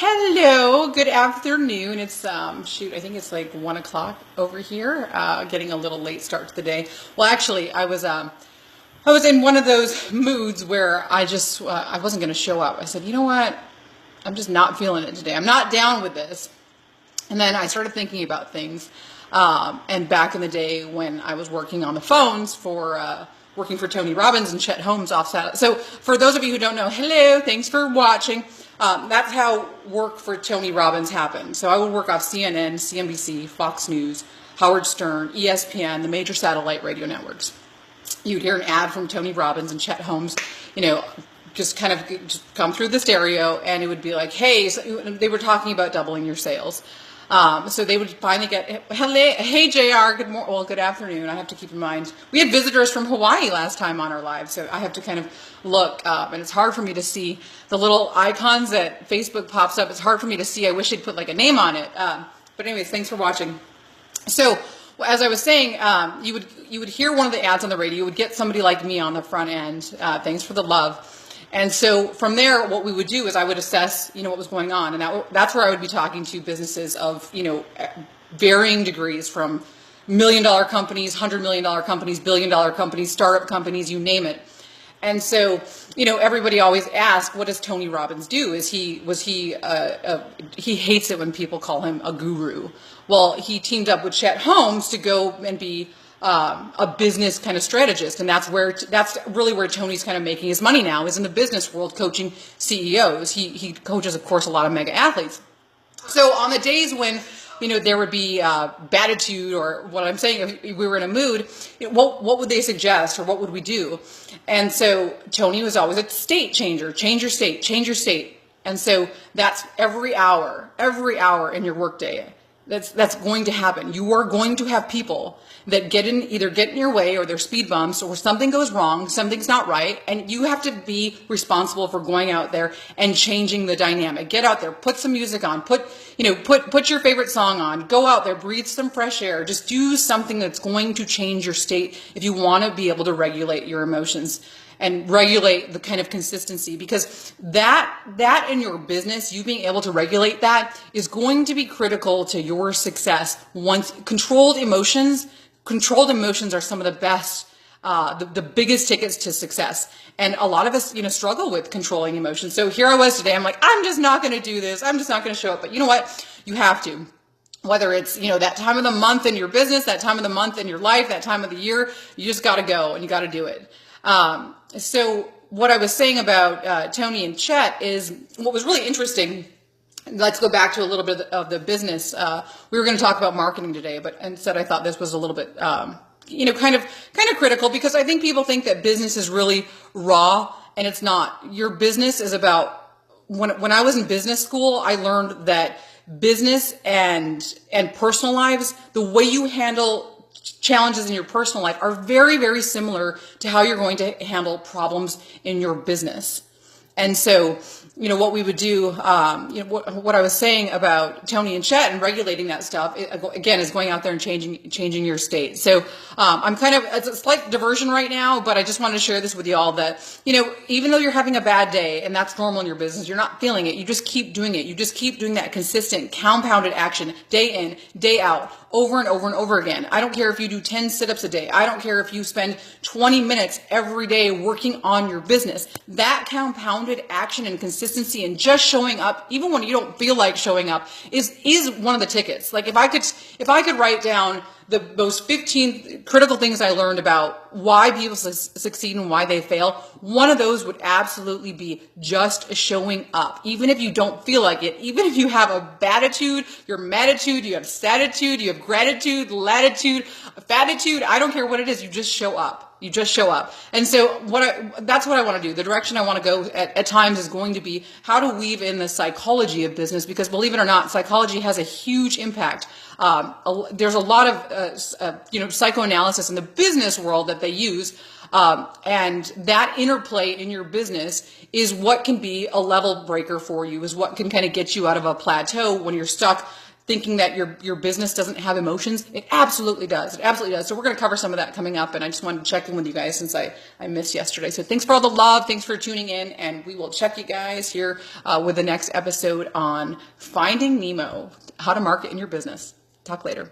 Hello, good afternoon. It's I think it's like 1 o'clock over here. Getting a little late start to the day. Well, actually, I was in one of those moods where I wasn't going to show up. I said, you know what? I'm just not feeling it today. I'm not down with this. And then I started thinking about things. And back in the day when I was working on the phones working for Tony Robbins and Chet Holmes off Saturday. So for those of you who don't know, hello, thanks for watching. That's how work for Tony Robbins happened. So I would work off CNN, CNBC, Fox News, Howard Stern, ESPN, the major satellite radio networks. You'd hear an ad from Tony Robbins and Chet Holmes, just come through the stereo, and it would be like, hey, so they were talking about doubling your sales. So they would finally get, hey JR, good afternoon. I have to keep in mind, we had visitors from Hawaii last time on our live, so I have to kind of look up, and it's hard for me to see the little icons that Facebook pops up. It's hard for me to see. I wish they'd put like a name on it. But anyways, thanks for watching. So as I was saying, you would hear one of the ads on the radio. You would get somebody like me on the front end. Thanks for the love. And so from there, what we would do is I would assess, what was going on. And that's where I would be talking to businesses of, varying degrees, from $1 million companies, $100 million companies, $1 billion companies, startup companies, you name it. And so, everybody always asks, what does Tony Robbins do? He hates it when people call him a guru. Well, he teamed up with Chet Holmes to go and be a business kind of strategist, and that's really where Tony's kind of making his money now, is in the business world, coaching CEOs. He coaches, of course, a lot of mega athletes. So on the days when there would be batitude, or what I'm saying, if we were in a mood, what would they suggest, or what would we do? And so Tony was always a state changer. Change your state, change your state. And so that's every hour in your workday. That's going to happen. You are going to have people that either get in your way, or their speed bumps, or something goes wrong, something's not right, and you have to be responsible for going out there and changing the dynamic. Get out there, put some music on, put your favorite song on, go out there, breathe some fresh air, just do something that's going to change your state if you want to be able to regulate your emotions and regulate the kind of consistency, because that in your business, you being able to regulate that, is going to be critical to your success. Once controlled emotions are some of the best, the biggest tickets to success. And a lot of us, struggle with controlling emotions. So here I was today, I'm like, I'm just not going to do this. I'm just not going to show up. But you know what? You have to. Whether it's, that time of the month in your business, that time of the month in your life, that time of the year, you just got to go and you got to do it. So what I was saying about Tony and Chet is, what was really interesting. Let's go back to a little bit of the business. We were going to talk about marketing today, but instead I thought this was a little bit, kind of critical, because I think people think that business is really raw, and it's not. Your business is about, when I was in business school, I learned that business and personal lives, the way you handle challenges in your personal life, are very, very similar to how you're going to handle problems in your business. And so, what we would do, what I was saying about Tony and Chet and regulating that stuff, again, is going out there and changing your state. So, it's a slight diversion right now, but I just wanted to share this with you all, that, even though you're having a bad day, and that's normal in your business, you're not feeling it, you just keep doing it. You just keep doing that consistent, compounded action, day in, day out, over and over and over again. I don't care if you do 10 sit-ups a day. I don't care if you spend 20 minutes every day working on your business. That compounded action and consistency and just showing up, even when you don't feel like showing up, is one of the tickets. Like, if I could write down those 15 critical things I learned about why people succeed and why they fail, one of those would absolutely be just showing up. Even if you don't feel like it, even if you have a batitude, your matitude, you have statitude, you have gratitude, latitude, fatitude, I don't care what it is, you just show up. You just show up. And so that's what I want to do. The direction I want to go at times is going to be how to weave in the psychology of business, because believe it or not, psychology has a huge impact. There's a lot of, psychoanalysis in the business world that they use. And that interplay in your business is what can be a level breaker for you, is what can kind of get you out of a plateau when you're stuck thinking that your business doesn't have emotions. It absolutely does. It absolutely does. So we're going to cover some of that coming up, and I just wanted to check in with you guys since I missed yesterday. So thanks for all the love. Thanks for tuning in, and we will check you guys here with the next episode on Finding Nemo, how to market in your business. Talk later.